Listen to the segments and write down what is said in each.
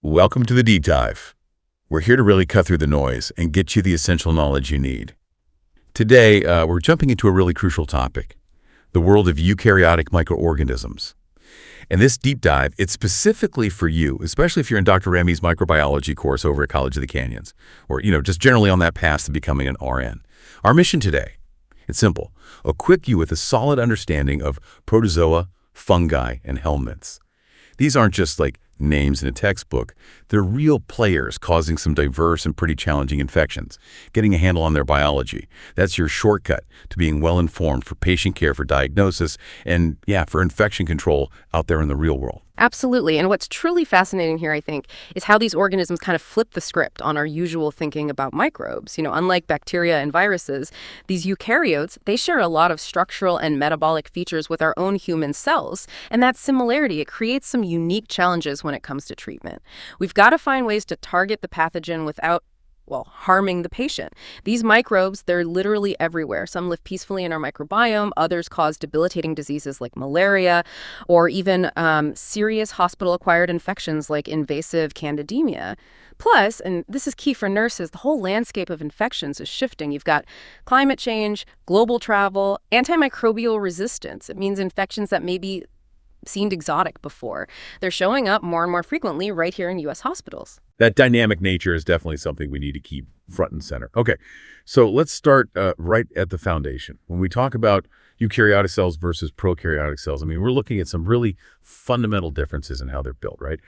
Welcome to the Deep Dive. We're here to really cut through the noise and get you the essential knowledge you need. Today, we're jumping into a really crucial topic, the world of eukaryotic microorganisms. And this deep dive, it's specifically for you, especially if you're in Dr. Remy's microbiology course over at College of the Canyons, or, just generally on that path to becoming an RN. Our mission today, it's simple, equip you with a solid understanding of protozoa, fungi, and helminths. These aren't just like names in a textbook. They're real players causing some diverse and pretty challenging infections, getting a handle on their biology. That's your shortcut to being well-informed for patient care, for diagnosis, and for infection control out there in the real world. Absolutely. And what's truly fascinating here, I think, is how these organisms kind of flip the script on our usual thinking about microbes. Unlike bacteria and viruses, these eukaryotes, they share a lot of structural and metabolic features with our own human cells. And that similarity, it creates some unique challenges when it comes to treatment. We've got to find ways to target the pathogen without harming the patient. These microbes, they're literally everywhere. Some live peacefully in our microbiome. Others cause debilitating diseases like malaria, or even serious hospital-acquired infections like invasive candidemia. Plus, and this is key for nurses, the whole landscape of infections is shifting. You've got climate change, global travel, antimicrobial resistance. It means infections that maybe seemed exotic before. They're showing up more and more frequently right here in U.S. hospitals. That dynamic nature is definitely something we need to keep front and center. Okay, so let's start right at the foundation. When we talk about eukaryotic cells versus prokaryotic cells, we're looking at some really fundamental differences in how they're built, right?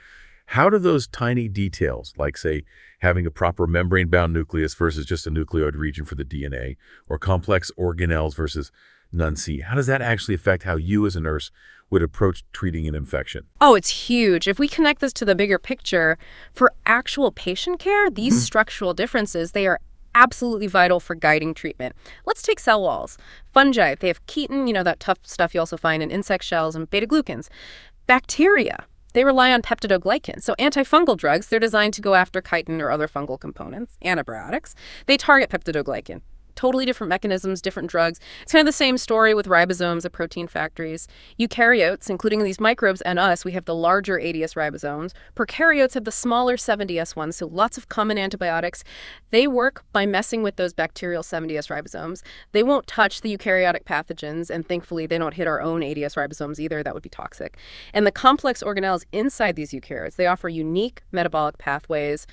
How do those tiny details, like, say, having a proper membrane-bound nucleus versus just a nucleoid region for the DNA, or complex organelles versus none-C, how does that actually affect how you as a nurse would approach treating an infection? Oh, it's huge. If we connect this to the bigger picture, for actual patient care, these structural differences, they are absolutely vital for guiding treatment. Let's take cell walls. Fungi, they have chitin, that tough stuff you also find in insect shells, and beta-glucans. Bacteria, they rely on peptidoglycans. So antifungal drugs, they're designed to go after chitin or other fungal components. Antibiotics, they target peptidoglycan. Totally different mechanisms, different drugs. It's kind of the same story with ribosomes at protein factories. Eukaryotes, including these microbes and us, we have the larger 80S ribosomes. Prokaryotes have the smaller 70S ones, so lots of common antibiotics. They work by messing with those bacterial 70S ribosomes. They won't touch the eukaryotic pathogens, and thankfully they don't hit our own 80S ribosomes either. That would be toxic. And the complex organelles inside these eukaryotes, they offer unique metabolic pathways,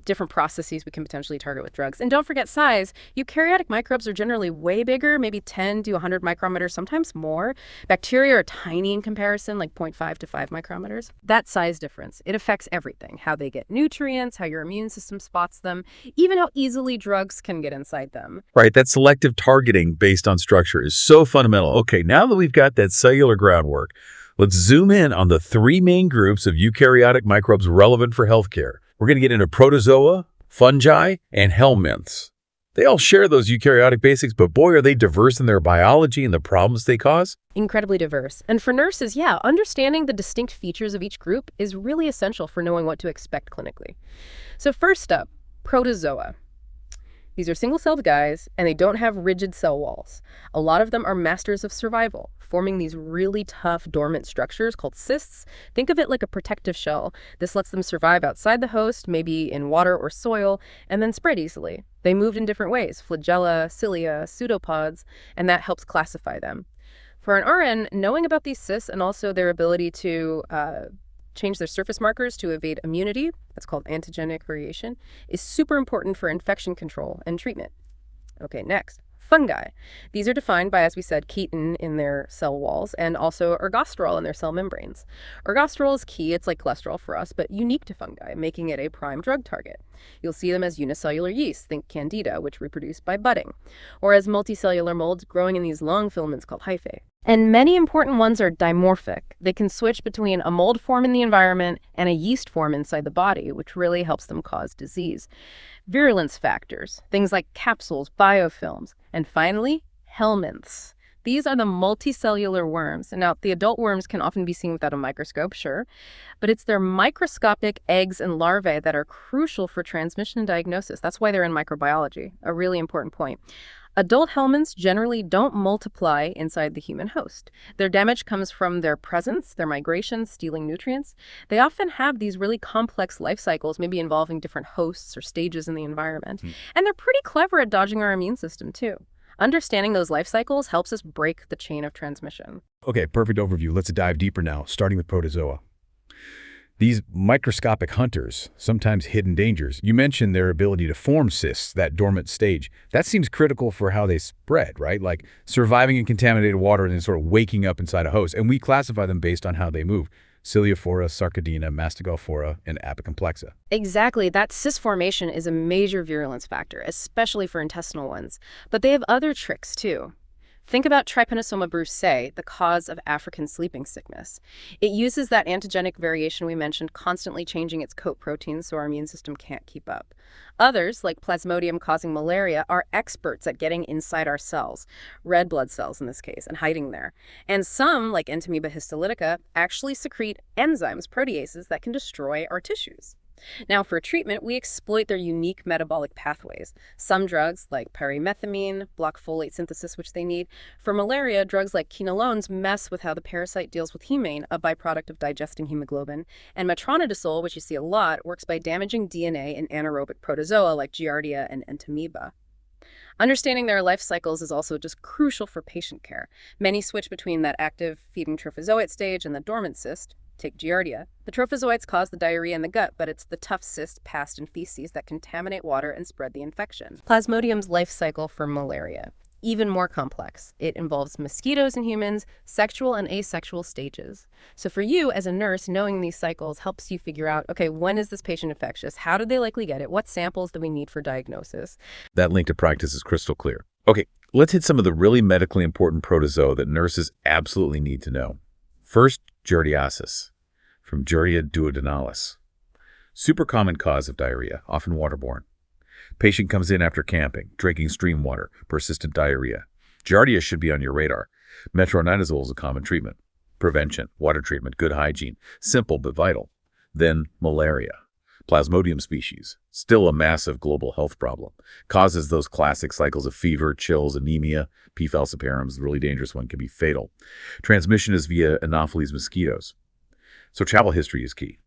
different processes we can potentially target with drugs. And don't forget size. Eukaryotic microbes are generally way bigger, maybe 10 to 100 micrometers, sometimes more. Bacteria are tiny in comparison, like 0.5 to 5 micrometers. That size difference, it affects everything. How they get nutrients, how your immune system spots them, even how easily drugs can get inside them. Right, that selective targeting based on structure is so fundamental. Okay, now that we've got that cellular groundwork, let's zoom in on the three main groups of eukaryotic microbes relevant for healthcare. We're going to get into protozoa, fungi, and helminths. They all share those eukaryotic basics, but boy, are they diverse in their biology and the problems they cause. Incredibly diverse. And for nurses, understanding the distinct features of each group is really essential for knowing what to expect clinically. So first up, protozoa. These are single-celled guys, and they don't have rigid cell walls. A lot of them are masters of survival, forming these really tough dormant structures called cysts. Think of it like a protective shell. This lets them survive outside the host, maybe in water or soil, and then spread easily. They moved in different ways, flagella, cilia, pseudopods, and that helps classify them. For an RN, knowing about these cysts and also their ability to change their surface markers to evade immunity, that's called antigenic variation, is super important for infection control and treatment. Okay, next, fungi. These are defined by, as we said, chitin in their cell walls and also ergosterol in their cell membranes. Ergosterol is key, it's like cholesterol for us, but unique to fungi, making it a prime drug target. You'll see them as unicellular yeast, think candida, which reproduce by budding, or as multicellular molds growing in these long filaments called hyphae. And many important ones are dimorphic. They can switch between a mold form in the environment and a yeast form inside the body, which really helps them cause disease. Virulence factors, things like capsules, biofilms, and finally, helminths. These are the multicellular worms. And now, the adult worms can often be seen without a microscope, sure, but it's their microscopic eggs and larvae that are crucial for transmission and diagnosis. That's why they're in microbiology, a really important point. Adult helminths generally don't multiply inside the human host. Their damage comes from their presence, their migration, stealing nutrients. They often have these really complex life cycles, maybe involving different hosts or stages in the environment. And they're pretty clever at dodging our immune system, too. Understanding those life cycles helps us break the chain of transmission. Okay, perfect overview. Let's dive deeper now, starting with protozoa. These microscopic hunters, sometimes hidden dangers, you mentioned their ability to form cysts, that dormant stage. That seems critical for how they spread, right? Like surviving in contaminated water and then sort of waking up inside a host. And we classify them based on how they move. Ciliophora, Sarcodina, Mastigophora, and Apicomplexa. Exactly. That cyst formation is a major virulence factor, especially for intestinal ones. But they have other tricks, too. Think about Trypanosoma brucei, the cause of African sleeping sickness. It uses that antigenic variation we mentioned, constantly changing its coat proteins so our immune system can't keep up. Others, like Plasmodium causing malaria, are experts at getting inside our cells, red blood cells in this case, and hiding there. And some, like Entamoeba histolytica, actually secrete enzymes, proteases, that can destroy our tissues. Now, for treatment, we exploit their unique metabolic pathways. Some drugs, like pyrimethamine, block folate synthesis, which they need. For malaria, drugs like quinolones mess with how the parasite deals with hemane, a byproduct of digesting hemoglobin. And metronidazole, which you see a lot, works by damaging DNA in anaerobic protozoa like Giardia and Entamoeba. Understanding their life cycles is also just crucial for patient care. Many switch between that active feeding trophozoite stage and the dormant cyst. Take Giardia. The trophozoites cause the diarrhea in the gut, but it's the tough cyst passed in feces that contaminate water and spread the infection. Plasmodium's life cycle for malaria. Even more complex. It involves mosquitoes in humans, sexual and asexual stages. So for you as a nurse, knowing these cycles helps you figure out, okay, when is this patient infectious? How did they likely get it? What samples do we need for diagnosis? That link to practice is crystal clear. Okay, let's hit some of the really medically important protozoa that nurses absolutely need to know. First, Giardiasis, from Giardia duodenalis. Super common cause of diarrhea, often waterborne. Patient comes in after camping, drinking stream water, persistent diarrhea. Giardia should be on your radar. Metronidazole is a common treatment. Prevention, water treatment, good hygiene, simple but vital. Then malaria. Plasmodium species, still a massive global health problem. Causes those classic cycles of fever, chills, anemia. P. falciparum, the really dangerous one, can be fatal. Transmission is via Anopheles mosquitoes. So travel history is key.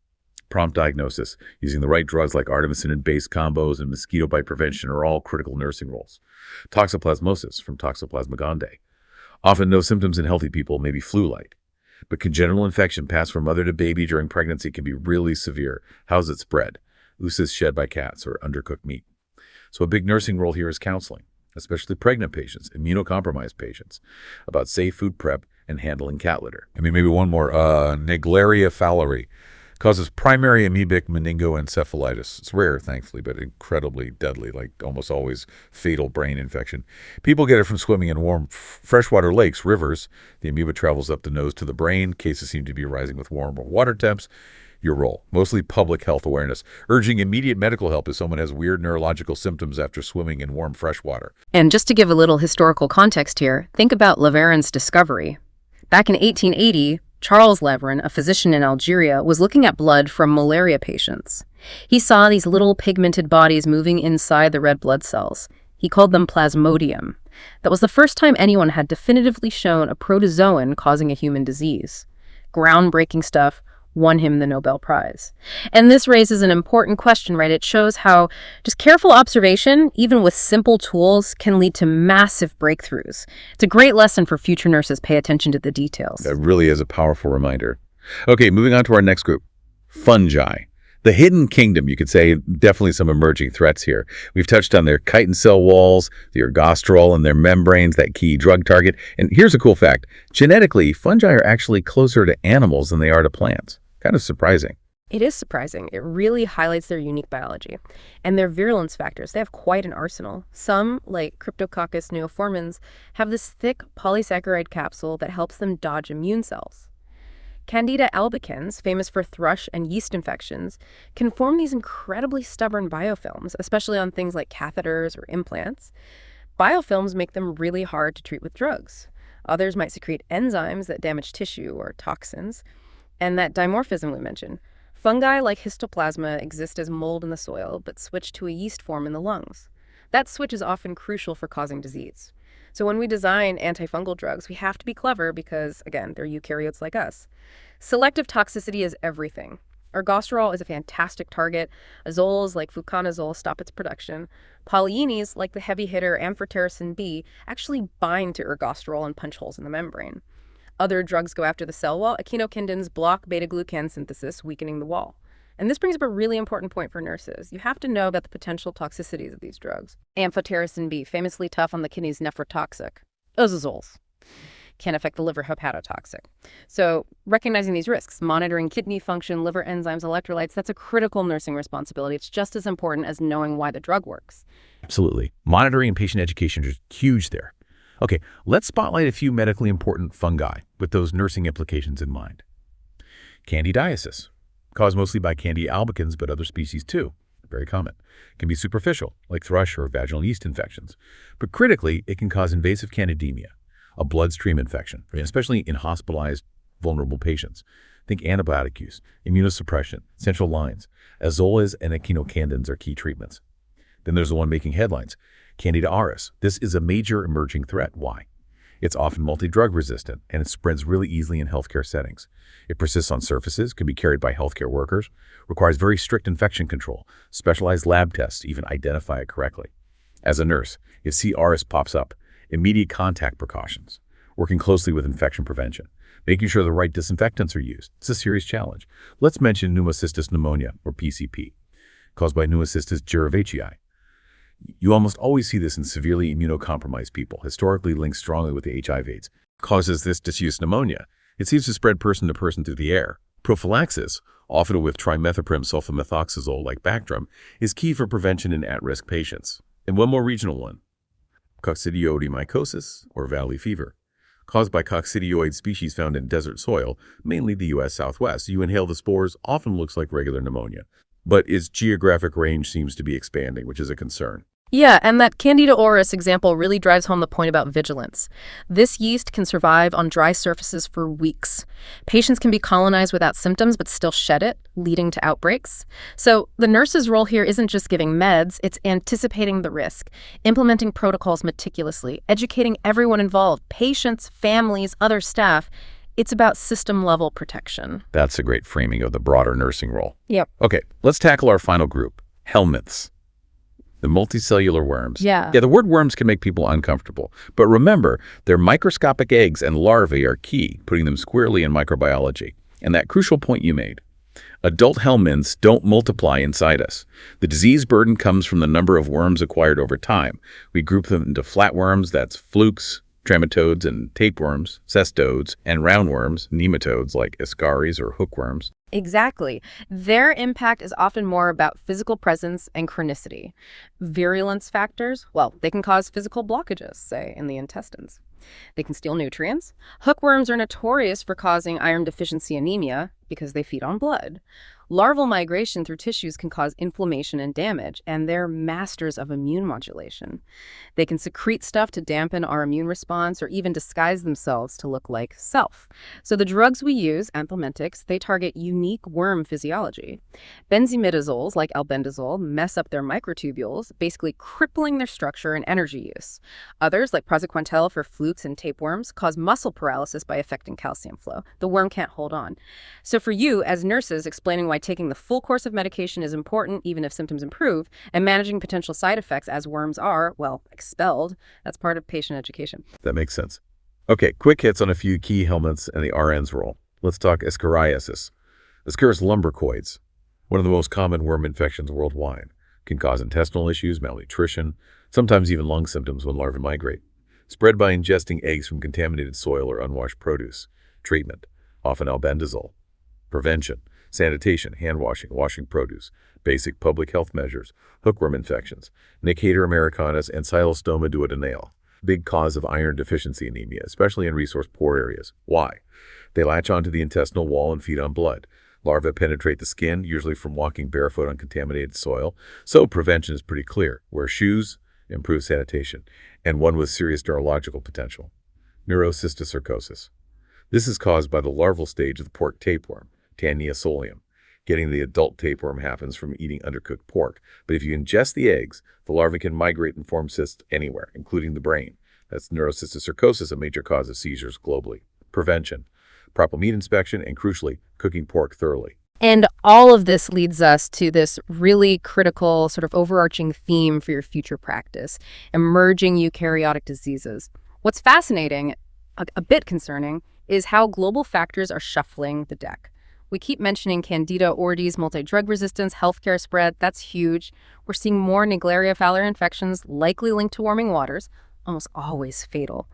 Prompt diagnosis, using the right drugs like artemisinin and base combos and mosquito bite prevention are all critical nursing roles. Toxoplasmosis, from Toxoplasma gondii. Often no symptoms in healthy people, maybe flu-like. But congenital infection passed from mother to baby during pregnancy can be really severe. How's it spread? Oocysts shed by cats or undercooked meat. So a big nursing role here is counseling, especially pregnant patients, immunocompromised patients, about safe food prep and handling cat litter. I mean, maybe one more. Naegleria fowleri causes primary amoebic meningoencephalitis. It's rare, thankfully, but incredibly deadly, like almost always fatal brain infection. People get it from swimming in warm freshwater lakes, rivers. The amoeba travels up the nose to the brain. Cases seem to be rising with warmer water temps. Your role, mostly public health awareness, urging immediate medical help if someone has weird neurological symptoms after swimming in warm freshwater. And just to give a little historical context here, think about Leveren's discovery. Back in 1880, Charles Leverin, a physician in Algeria, was looking at blood from malaria patients. He saw these little pigmented bodies moving inside the red blood cells. He called them plasmodium. That was the first time anyone had definitively shown a protozoan causing a human disease. Groundbreaking stuff, won him the Nobel Prize. And this raises an important question, right? It shows how just careful observation, even with simple tools, can lead to massive breakthroughs. It's a great lesson for future nurses. Pay attention to the details. That really is a powerful reminder. Okay, moving on to our next group, fungi. The hidden kingdom, you could say, definitely some emerging threats here. We've touched on their chitin cell walls, the ergosterol in their membranes, that key drug target. And here's a cool fact. Genetically, fungi are actually closer to animals than they are to plants. Kind of surprising. It is surprising. It really highlights their unique biology. And their virulence factors, they have quite an arsenal. Some, like Cryptococcus neoformans, have this thick polysaccharide capsule that helps them dodge immune cells. Candida albicans, famous for thrush and yeast infections, can form these incredibly stubborn biofilms, especially on things like catheters or implants. Biofilms make them really hard to treat with drugs. Others might secrete enzymes that damage tissue or toxins. And that dimorphism we mentioned. Fungi like histoplasma exist as mold in the soil, but switch to a yeast form in the lungs. That switch is often crucial for causing disease. So when we design antifungal drugs, we have to be clever because, again, they're eukaryotes like us. Selective toxicity is everything. Ergosterol is a fantastic target. Azoles like fluconazole stop its production. Polyenes, like the heavy hitter amphotericin B, actually bind to ergosterol and punch holes in the membrane. Other drugs go after the cell wall. Echinokindins block beta-glucan synthesis, weakening the wall. And this brings up a really important point for nurses. You have to know about the potential toxicities of these drugs. Amphotericin B, famously tough on the kidneys, nephrotoxic. Azoles can affect the liver, hepatotoxic. So recognizing these risks, monitoring kidney function, liver enzymes, electrolytes, that's a critical nursing responsibility. It's just as important as knowing why the drug works. Absolutely. Monitoring and patient education is huge there. Okay, let's spotlight a few medically important fungi with those nursing implications in mind. Candidiasis, caused mostly by Candida albicans, but other species too. Very common. Can be superficial, like thrush or vaginal yeast infections. But critically, it can cause invasive candidemia, a bloodstream infection, especially in hospitalized, vulnerable patients. Think antibiotic use, immunosuppression, central lines. Azoles and echinokandins are key treatments. Then there's the one making headlines, Candida auris. This is a major emerging threat. Why? It's often multi-drug resistant, and it spreads really easily in healthcare settings. It persists on surfaces, can be carried by healthcare workers, requires very strict infection control, specialized lab tests to even identify it correctly. As a nurse, if C. auris pops up, immediate contact precautions, working closely with infection prevention, making sure the right disinfectants are used. It's a serious challenge. Let's mention pneumocystis pneumonia, or PCP, caused by Pneumocystis jirovecii. You almost always see this in severely immunocompromised people, historically linked strongly with the HIV/AIDS. Causes this diffuse pneumonia. It seems to spread person to person through the air. Prophylaxis, often with trimethoprim sulfamethoxazole like Bactrim, is key for prevention in at-risk patients. And one more regional one, coccidioidomycosis, or valley fever. Caused by coccidioid species found in desert soil, mainly the U.S. Southwest. You inhale the spores, often looks like regular pneumonia. But its geographic range seems to be expanding, which is a concern. Yeah, and that Candida auris example really drives home the point about vigilance. This yeast can survive on dry surfaces for weeks. Patients can be colonized without symptoms but still shed it, leading to outbreaks. So the nurse's role here isn't just giving meds, it's anticipating the risk, implementing protocols meticulously, educating everyone involved, patients, families, other staff. It's about system-level protection. That's a great framing of the broader nursing role. Yep. Okay, let's tackle our final group, Helminths. The multicellular worms. Yeah, the word worms can make people uncomfortable. But remember, their microscopic eggs and larvae are key, putting them squarely in microbiology. And that crucial point you made. Adult helminths don't multiply inside us. The disease burden comes from the number of worms acquired over time. We group them into flatworms, that's flukes, trematodes and tapeworms, cestodes, and roundworms, nematodes like ascaris or hookworms. exactly. Their impact is often more about physical presence and chronicity. Virulence factors, well, they can cause physical blockages, say, in the intestines. They can steal nutrients. Hookworms are notorious for causing iron deficiency anemia because they feed on blood. Larval migration through tissues can cause inflammation and damage, and they're masters of immune modulation. They can secrete stuff to dampen our immune response or even disguise themselves to look like self. So the drugs we use, anthelmintics, they target unique worm physiology. Benzimidazoles, like albendazole, mess up their microtubules, basically crippling their structure and energy use. Others, like praziquantel for flukes and tapeworms, cause muscle paralysis by affecting calcium flow. The worm can't hold on. So for you, as nurses, explaining why taking the full course of medication is important even if symptoms improve, and managing potential side effects as worms are, well, expelled, that's part of patient education. That makes sense. Okay, quick hits on a few key helminths and the RN's role. Let's talk Giardiasis. Ascaris lumbricoides, one of the most common worm infections worldwide, can cause intestinal issues, malnutrition, sometimes even lung symptoms when larvae migrate. Spread by ingesting eggs from contaminated soil or unwashed produce. Treatment, often albendazole. Prevention, sanitation, hand washing, washing produce, basic public health measures, hookworm infections, Nicator americanus and Xylostoma duodenale. Big cause of iron deficiency anemia, especially in resource-poor areas. Why? They latch onto the intestinal wall and feed on blood. Larvae penetrate the skin, usually from walking barefoot on contaminated soil. So prevention is pretty clear. Wear shoes, improve sanitation, and one with serious neurological potential. Neurocysticercosis. This is caused by the larval stage of the pork tapeworm, Tania solium. Getting the adult tapeworm happens from eating undercooked pork. But if you ingest the eggs, the larvae can migrate and form cysts anywhere, including the brain. That's neurocysticercosis, a major cause of seizures globally. Prevention, proper meat inspection, and crucially, cooking pork thoroughly. And all of this leads us to this really critical sort of overarching theme for your future practice, emerging eukaryotic diseases. What's fascinating, a bit concerning, is how global factors are shuffling the deck. We keep mentioning Candida auris, multi-drug resistance, healthcare spread. That's huge. We're seeing more Naegleria fowleri infections likely linked to warming waters, almost always fatal.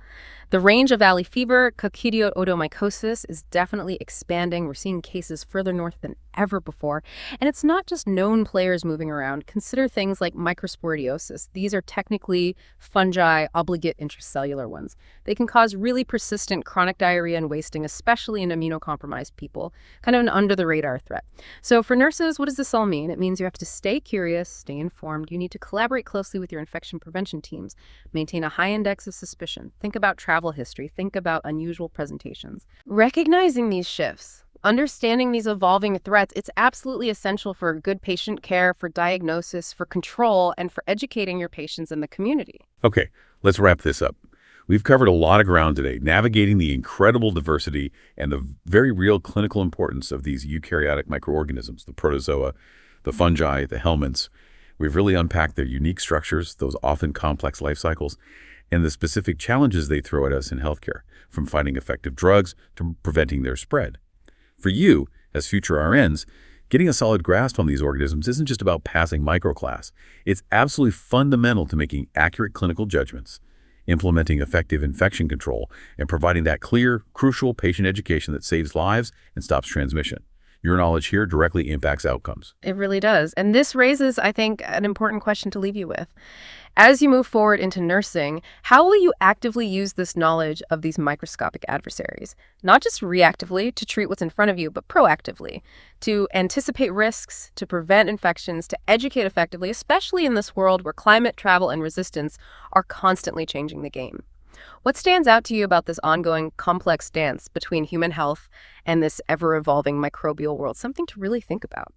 The range of valley fever, coccidioidomycosis, is definitely expanding. We're seeing cases further north than ever before. And it's not just known players moving around. Consider things like microsporidiosis. These are technically fungi, obligate intracellular ones. They can cause really persistent chronic diarrhea and wasting, especially in immunocompromised people. Kind of an under-the-radar threat. So for nurses, what does this all mean? It means you have to stay curious, stay informed. You need to collaborate closely with your infection prevention teams. Maintain a high index of suspicion. Think about travel history. Think about unusual presentations. Recognizing these shifts, understanding these evolving threats, it's absolutely essential for good patient care, for diagnosis, for control, and for educating your patients and the community. Okay, let's wrap this up. We've covered a lot of ground today, navigating the incredible diversity and the very real clinical importance of these eukaryotic microorganisms, the protozoa, the fungi, the helminths. We've really unpacked their unique structures, those often complex life cycles, and the specific challenges they throw at us in healthcare, from finding effective drugs to preventing their spread. For you, as future RNs, getting a solid grasp on these organisms isn't just about passing microclass. It's absolutely fundamental to making accurate clinical judgments, implementing effective infection control, and providing that clear, crucial patient education that saves lives and stops transmission. Your knowledge here directly impacts outcomes. It really does. And this raises, I think, an important question to leave you with. As you move forward into nursing, how will you actively use this knowledge of these microscopic adversaries? Not just reactively to treat what's in front of you, but proactively to anticipate risks, to prevent infections, to educate effectively, especially in this world where climate, travel, and resistance are constantly changing the game. What stands out to you about this ongoing complex dance between human health and this ever-evolving microbial world? Something to really think about.